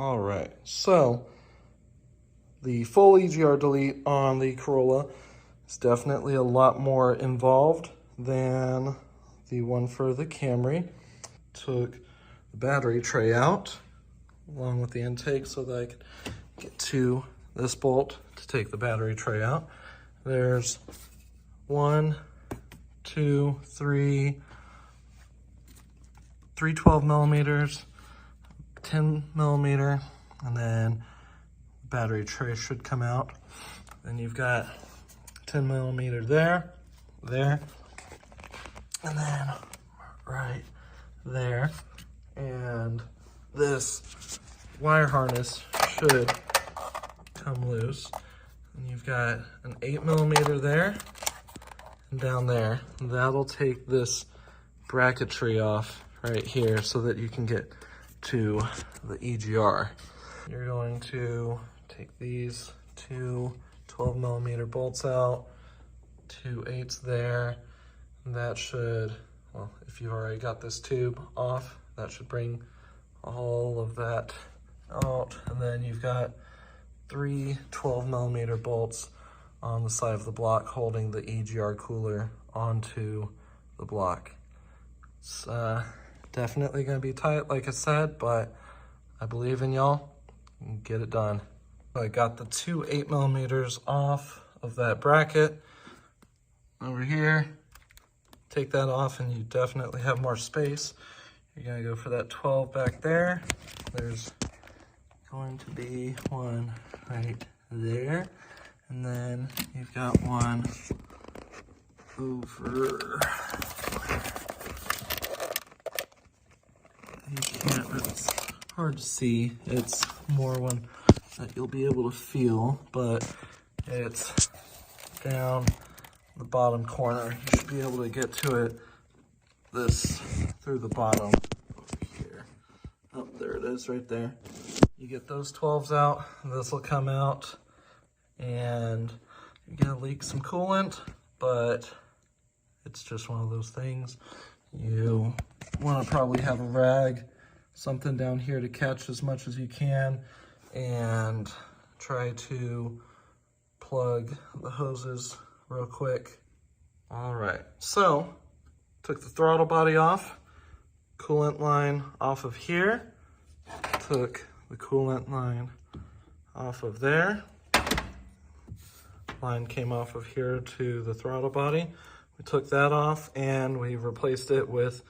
All right, so the full EGR delete on the Corolla is definitely a lot more involved than the one for the Camry. Took the battery tray out along with the intake so that I could get to this bolt to take the battery tray out. There's 1, 2, 3, 12 millimeters, 10 millimeter, and then battery tray should come out. Then you've got 10 millimeter there, and then right there. And this wire harness should come loose. And you've got an 8 millimeter there and down there. That'll take this bracketry off right here so that you can get to the EGR. You're going to take these two 12 millimeter bolts out, 2 8s there. And that should, well, if you've already got this tube off, that should bring all of that out. And then you've got 3 12 millimeter bolts on the side of the block holding the EGR cooler onto the block. It's definitely gonna be tight, like I said, but I believe in y'all. Get it done. I got the 2 8 millimeters off of that bracket over here. Take that off and you definitely have more space. You're gonna go for that 12 back there. There's going to be one right there. And then you've got one over. You can't, it's hard to see. It's more one that you'll be able to feel, but it's down the bottom corner. You should be able to get to it through the bottom over here. Oh, there it is right there. You get those 12s out, this will come out, and you're gonna leak some coolant, but it's just one of those things. You wanna probably have a rag, something down here to catch as much as you can, and try to plug the hoses real quick. All right, so took the throttle body off, coolant line off of here, took the coolant line off of there. Line came off of here to the throttle body. We took that off and we replaced it with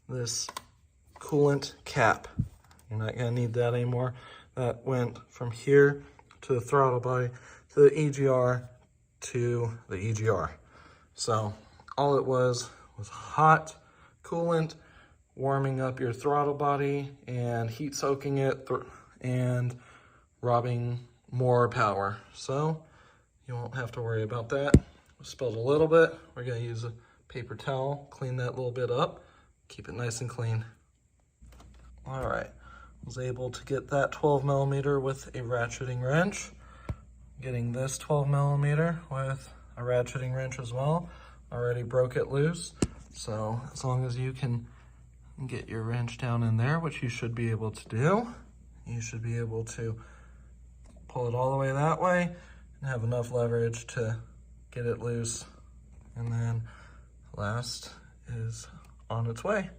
this coolant cap. You're not gonna need that anymore. That went from here to the throttle body to the EGR to the EGR. So all it was hot coolant warming up your throttle body and heat soaking it and robbing more power. So you won't have to worry about that. We spilled a little bit. We're gonna use a paper towel, clean that little bit up, keep it nice and clean. All right, was able to get that 12 millimeter with a ratcheting wrench. Getting this 12 millimeter with a ratcheting wrench as well. Already broke it loose. So as long as you can get your wrench down in there, which you should be able to do, you should be able to pull it all the way that way and have enough leverage to get it loose. And then last is on its way.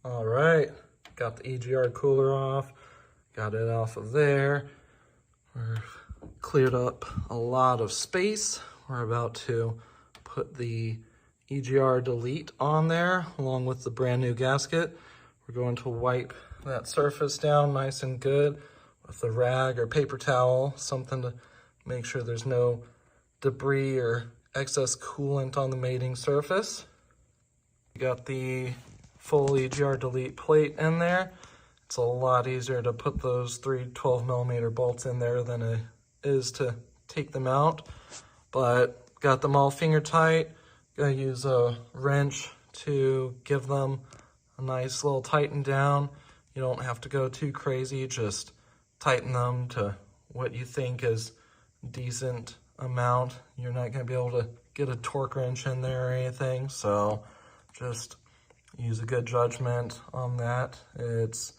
All right, got the EGR cooler off, got it off of there. We've cleared up a lot of space. We're about to put the EGR Delete on there along with the brand new gasket. We're going to wipe that surface down nice and good with a rag or paper towel, something to make sure there's no debris or excess coolant on the mating surface. We got the full EGR Delete plate in there. It's a lot easier to put those 3 12 millimeter bolts in there than it is to take them out, but got them all finger tight. Gonna use a wrench to give them a nice little tighten down. You don't have to go too crazy, just tighten them to what you think is decent amount. You're not gonna be able to get a torque wrench in there or anything, so just use a good judgment on that. It's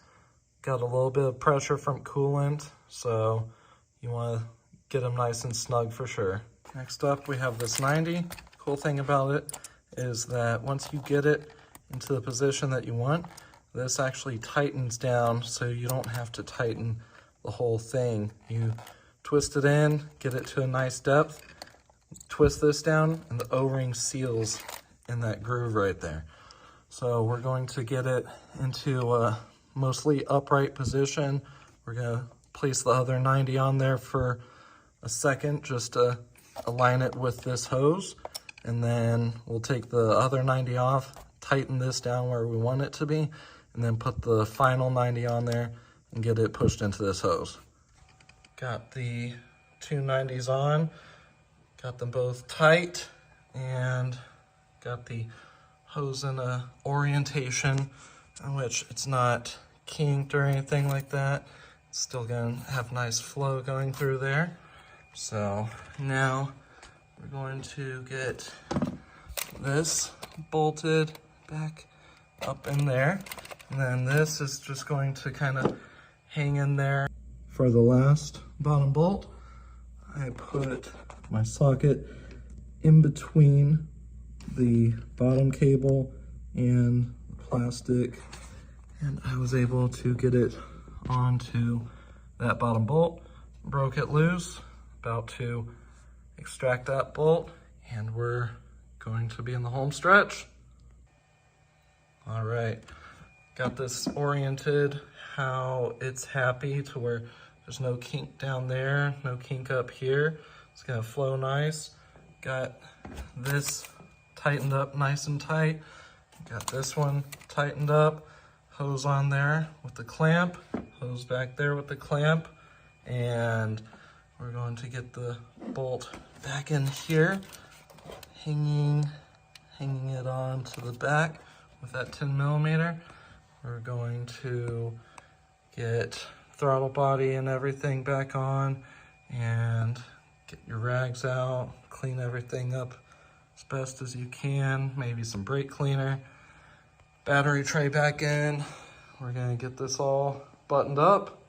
got a little bit of pressure from coolant, so you want to get them nice and snug for sure. Next up, we have this 90. Cool thing about it is that once you get it into the position that you want, this actually tightens down so you don't have to tighten the whole thing. You twist it in, get it to a nice depth, twist this down, and the O-ring seals in that groove right there. So we're going to get it into a mostly upright position. We're gonna place the other 90 on there for a second just to align it with this hose. And then we'll take the other 90 off, tighten this down where we want it to be, and then put the final 90 on there and get it pushed into this hose. Got the two 90s on, got them both tight, and got the hose in a orientation in which it's not kinked or anything like that. It's still gonna have nice flow going through there. So now we're going to get this bolted back up in there. And then this is just going to kind of hang in there. For the last bottom bolt, I put my socket in between the bottom cable and the plastic, and I was able to get it onto that bottom bolt, broke it loose, about to extract that bolt, and we're going to be in the home stretch. All right, got this oriented how it's happy to where there's no kink down there, no kink up here. It's gonna flow nice. Got this tightened up nice and tight. Got this one tightened up. Hose on there with the clamp, hose back there with the clamp, and we're going to get the bolt back in here, hanging it on to the back with that 10mm. We're going to get throttle body and everything back on and get your rags out, clean everything up as best as you can, maybe some brake cleaner. Battery tray back in. We're gonna get this all buttoned up